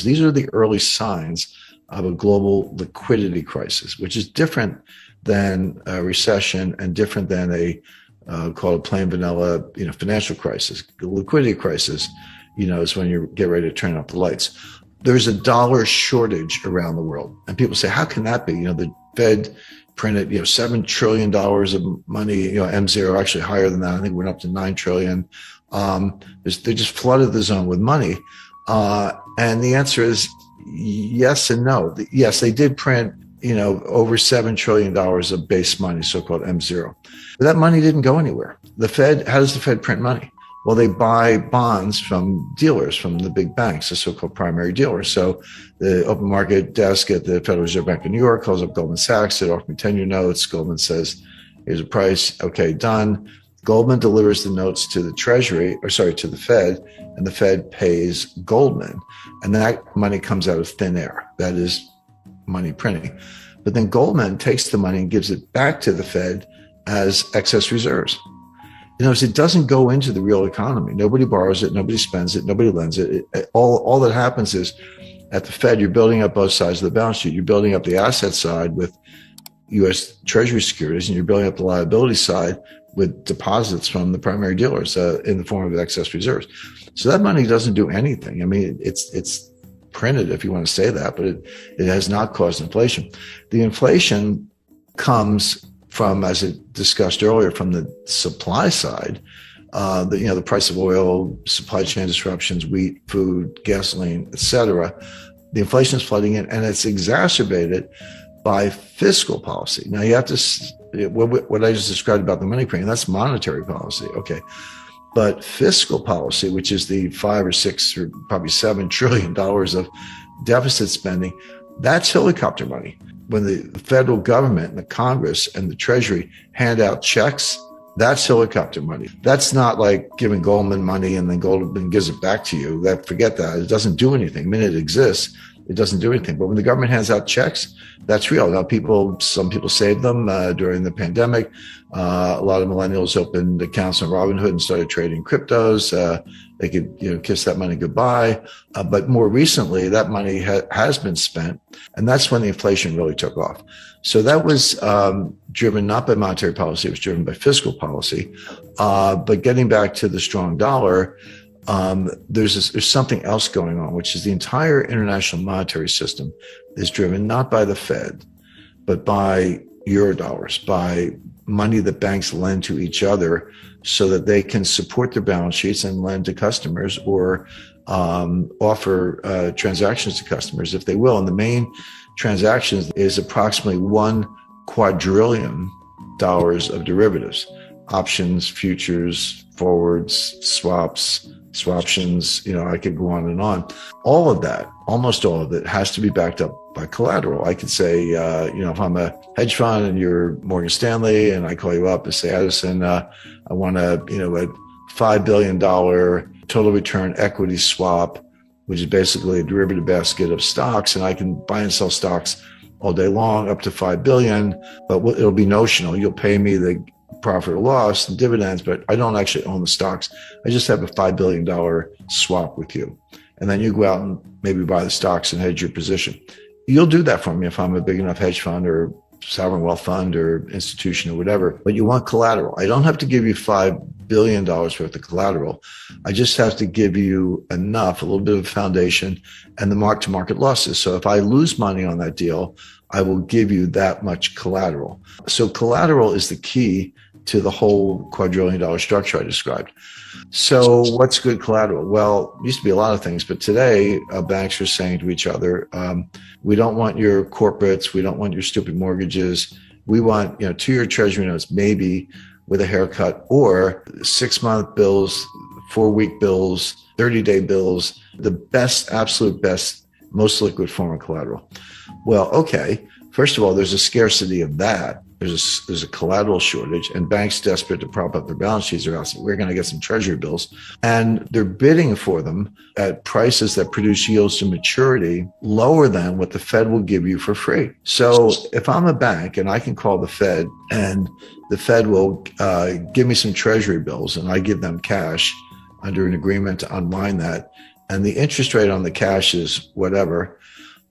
These are the early signs of a global liquidity crisis, which is different than a recession and different than a called a plain vanilla, financial crisis. The liquidity crisis, is when you get ready to turn off the lights. There's a dollar shortage around the world, and people say, "How can that be?" The Fed printed, $7 trillion of money. M0 actually higher than that. I think it went up to 9 trillion. They just flooded the zone with money, and the answer is yes and no. Yes, they did print, over $7 trillion of base money, so-called M0. But that money didn't go anywhere. How does the Fed print money? Well, they buy bonds from dealers, from the big banks, the so-called primary dealers. So the open market desk at the Federal Reserve Bank of New York calls up Goldman Sachs. They offer me 10-year notes. Goldman says, here's a price. Okay, done. Goldman delivers the notes to the to the Fed, and the Fed pays Goldman. And that money comes out of thin air. That is money printing. But then Goldman takes the money and gives it back to the Fed as excess reserves. It doesn't go into the real economy. Nobody borrows it, nobody spends it, nobody lends it. All that happens is at the Fed, you're building up both sides of the balance sheet. You're building up the asset side with U.S. Treasury securities, and you're building up the liability side with deposits from the primary dealers in the form of excess reserves. So that money doesn't do anything. I mean, it's printed, if you want to say that, but it has not caused inflation. The inflation comes from, as I discussed earlier, from the supply side, the price of oil, supply chain disruptions, wheat, food, gasoline, etc. The inflation is flooding in, and it's exacerbated by fiscal policy. Now you have to, what I just described about the money printing, that's monetary policy, okay. But fiscal policy, which is the 5 or 6 or probably $7 trillion of deficit spending, that's helicopter money. When the federal government and the Congress and the Treasury hand out checks, that's helicopter money. That's not like giving Goldman money and then Goldman gives it back to you. Forget that. It doesn't do anything. The minute it exists, it doesn't do anything. But when the government hands out checks, that's real. Now, some people saved them during the pandemic. A lot of millennials opened accounts on Robinhood and started trading cryptos. They could, kiss that money goodbye. But more recently, that money has been spent, and that's when the inflation really took off. So that was driven not by monetary policy; it was driven by fiscal policy. But getting back to the strong dollar, there's something else going on, which is the entire international monetary system is driven not by the Fed, but by Eurodollars, by money that banks lend to each other so that they can support their balance sheets and lend to customers or offer transactions to customers if they will. And the main transactions is approximately $1 quadrillion of derivatives, options, futures, forwards, swaps, swaptions, I could go on and on. All of that, almost all of it, has to be backed up by collateral. I could say, if I'm a hedge fund and you're Morgan Stanley and I call you up and say, Addison, I want a $5 billion total return equity swap, which is basically a derivative basket of stocks, and I can buy and sell stocks all day long up to $5 billion, but it'll be notional. You'll pay me the profit or loss and dividends, but I don't actually own the stocks. I just have a $5 billion swap with you. And then you go out and maybe buy the stocks and hedge your position. You'll do that for me if I'm a big enough hedge fund or sovereign wealth fund or institution or whatever, but you want collateral. I don't have to give you $5 billion worth of collateral. I just have to give you enough, a little bit of foundation and the mark-to-market losses. So if I lose money on that deal, I will give you that much collateral. So collateral is the key to the whole quadrillion-dollar structure I described. So what's good collateral? Well, it used to be a lot of things, but today banks are saying to each other, we don't want your corporates, we don't want your stupid mortgages. We want 2-year treasury notes, maybe with a haircut, or 6-month bills, 4-week bills, 30-day bills, the best, absolute best, most liquid form of collateral. Well, okay. First of all, there's a scarcity of that. There's a collateral shortage, and banks desperate to prop up their balance sheets are out saying, we're going to get some treasury bills. And they're bidding for them at prices that produce yields to maturity lower than what the Fed will give you for free. So if I'm a bank and I can call the Fed and the Fed will give me some treasury bills and I give them cash under an agreement to unwind that, and the interest rate on the cash is whatever,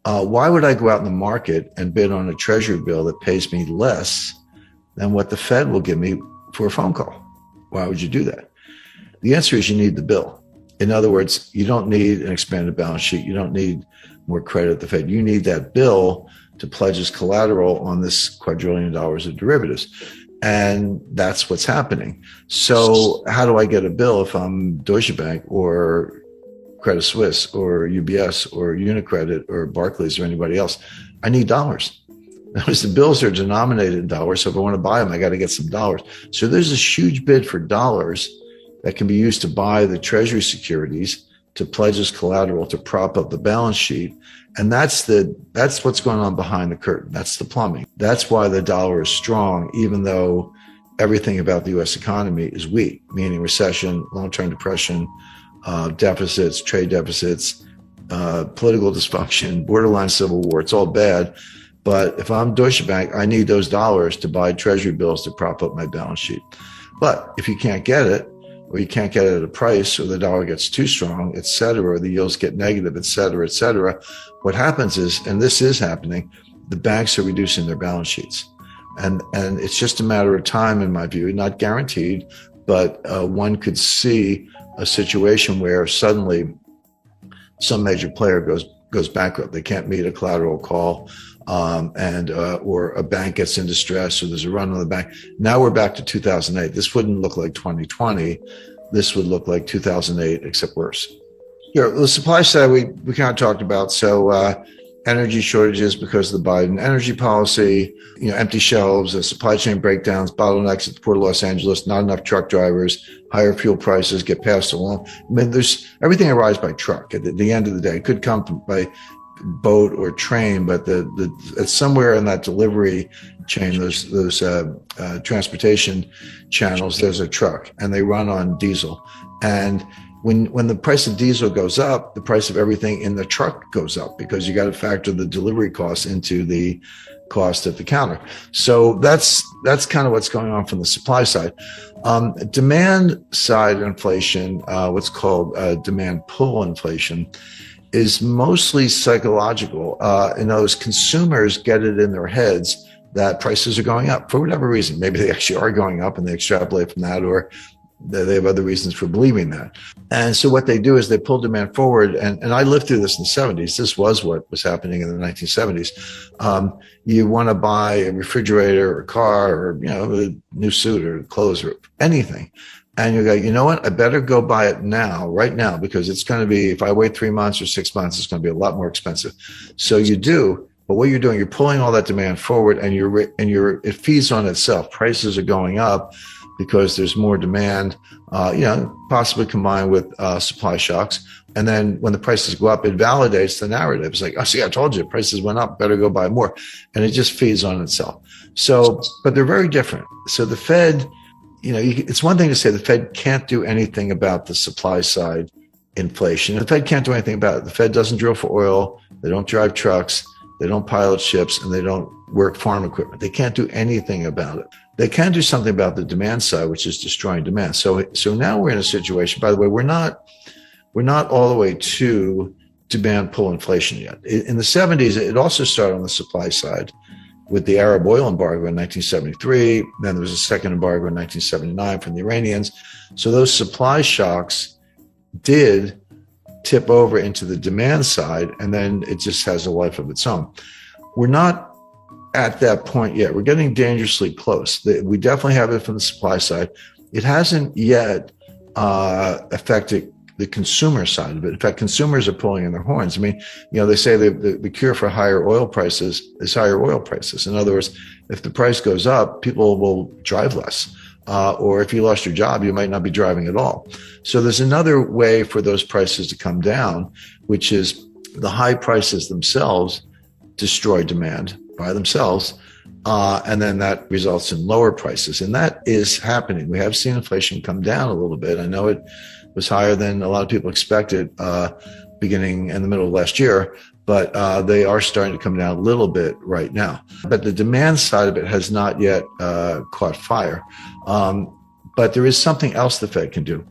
why would I go out in the market and bid on a treasury bill that pays me less than what the Fed will give me for a phone call? Why would you do that? The answer is you need the bill. In other words, you don't need an expanded balance sheet. You don't need more credit at the Fed. You need that bill to pledge as collateral on this quadrillion dollars of derivatives. And that's what's happening. So how do I get a bill if I'm Deutsche Bank or Credit Suisse or UBS or Unicredit or Barclays or anybody else? I need dollars. Because the bills are denominated in dollars. So if I want to buy them, I got to get some dollars. So there's this huge bid for dollars that can be used to buy the treasury securities, to pledge as collateral, to prop up the balance sheet. And that's what's going on behind the curtain. That's the plumbing. That's why the dollar is strong, even though everything about the U.S. economy is weak, meaning recession, long-term depression, deficits, trade deficits, political dysfunction, borderline civil war. It's all bad. But if I'm Deutsche Bank, I need those dollars to buy treasury bills to prop up my balance sheet. But if you can't get it, or you can't get it at a price, or the dollar gets too strong, et cetera, or the yields get negative, et cetera, what happens is, and this is happening, the banks are reducing their balance sheets. And it's just a matter of time, in my view, not guaranteed, but one could see a situation where suddenly some major player goes bankrupt. They can't meet a collateral call, or a bank gets in distress, or there's a run on the bank. Now we're back to 2008. This wouldn't look like 2020. This would look like 2008, except worse. Here, the supply side we kind of talked about. So energy shortages because of the Biden energy policy, empty shelves, supply chain breakdowns, bottlenecks at the Port of Los Angeles, not enough truck drivers, higher fuel prices get passed along. I mean, there's everything arrives by truck at the end of the day. It could come by boat or train, but it's somewhere in that delivery chain, those transportation channels, there's a truck, and they run on diesel. And when the price of diesel goes up, the price of everything in the truck goes up, because you got to factor the delivery costs into the cost at the counter. So that's kind of what's going on from the supply side. Demand side inflation, what's called demand pull inflation, is mostly psychological. Those consumers get it in their heads that prices are going up for whatever reason. Maybe they actually are going up and they extrapolate from that, or they have other reasons for believing that. And so what they do is they pull demand forward. And I lived through this in the 70s. This was what was happening in the 1970s. You want to buy a refrigerator or a car, or, a new suit or clothes or anything. And you go, you know what? I better go buy it now, right now, because it's going to be, if I wait 3 months or 6 months, it's going to be a lot more expensive. So you do, but what you're doing, you're pulling all that demand forward, and it feeds on itself. Prices are going up because there's more demand, possibly combined with supply shocks. And then when the prices go up, it validates the narrative. It's like, oh, see, I told you, prices went up, better go buy more. And it just feeds on itself. So, but they're very different. So the Fed, it's one thing to say the Fed can't do anything about the supply side inflation. The Fed can't do anything about it. The Fed doesn't drill for oil. They don't drive trucks. They don't pilot ships, and they don't work farm equipment. They can't do anything about it. They can do something about the demand side, which is destroying demand. So now we're in a situation, by the way, we're not all the way to demand pull inflation yet. In the 70s, it also started on the supply side with the Arab oil embargo in 1973. Then there was a second embargo in 1979 from the Iranians. So those supply shocks did tip over into the demand side, and then it just has a life of its own. We're not at that point yet. We're getting dangerously close. We definitely have it from the supply side. It hasn't yet affected the consumer side of it. In fact, consumers are pulling in their horns. I mean, they say the cure for higher oil prices is higher oil prices. In other words, if the price goes up, people will drive less. Or if you lost your job, you might not be driving at all. So there's another way for those prices to come down, which is the high prices themselves destroy demand by themselves. And then that results in lower prices. And that is happening. We have seen inflation come down a little bit. I know it was higher than a lot of people expected beginning in the middle of last year, but they are starting to come down a little bit right now. But the demand side of it has not yet caught fire. But there is something else the Fed can do.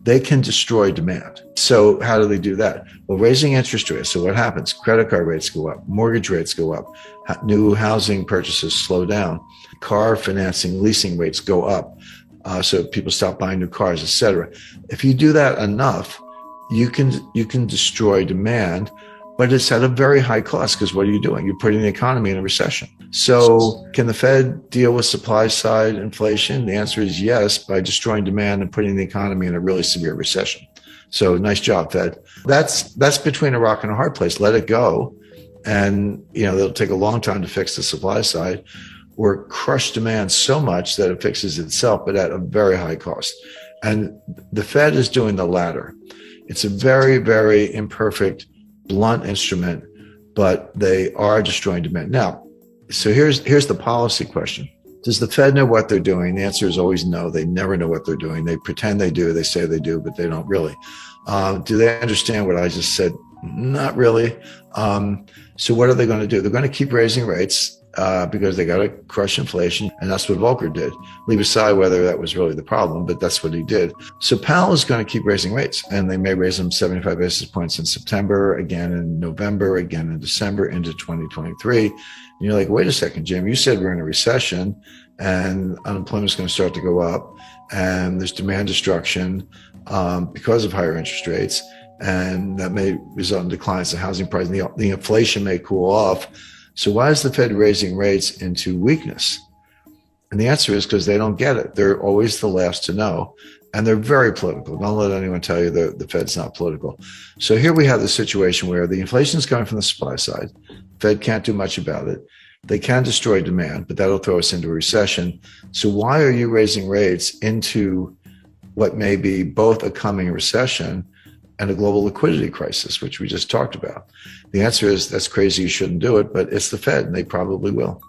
they can destroy demand. So how do they do that? Well, raising interest rates. So what happens? Credit card rates go up, mortgage rates go up, new housing purchases slow down, car financing, leasing rates go up. So people stop buying new cars, et cetera. If you do that enough, you can destroy demand, but it's at a very high cost, because what are you doing? You're putting the economy in a recession. So can the Fed deal with supply side inflation? The answer is yes, by destroying demand and putting the economy in a really severe recession. So nice job, Fed. That's between a rock and a hard place. Let it go. And it'll take a long time to fix the supply side, or crush demand so much that it fixes itself, but at a very high cost. And the Fed is doing the latter. It's a very, very imperfect, blunt instrument, but they are destroying demand. Now, so here's the policy question. Does the Fed know what they're doing? The answer is always no. They never know what they're doing. They pretend they do. They say they do, but they don't really. Do they understand what I just said? Not really. So what are they going to do? They're going to keep raising rates because they got to crush inflation. And that's what Volcker did. Leave aside whether that was really the problem, but that's what he did. So Powell is going to keep raising rates, and they may raise them 75 basis points in September, again in November, again in December, into 2023. And you're like, wait a second, Jim, you said we're in a recession and unemployment is going to start to go up and there's demand destruction because of higher interest rates. And that may result in declines in housing prices. The inflation may cool off. So why is the Fed raising rates into weakness? And the answer is because they don't get it. They're always the last to know. And they're very political. Don't let anyone tell you the Fed's not political. So here we have the situation where the inflation is coming from the supply side. Fed can't do much about it. They can destroy demand, but that'll throw us into a recession. So why are you raising rates into what may be both a coming recession and a global liquidity crisis, which we just talked about? The answer is that's crazy. You shouldn't do it, but it's the Fed and they probably will.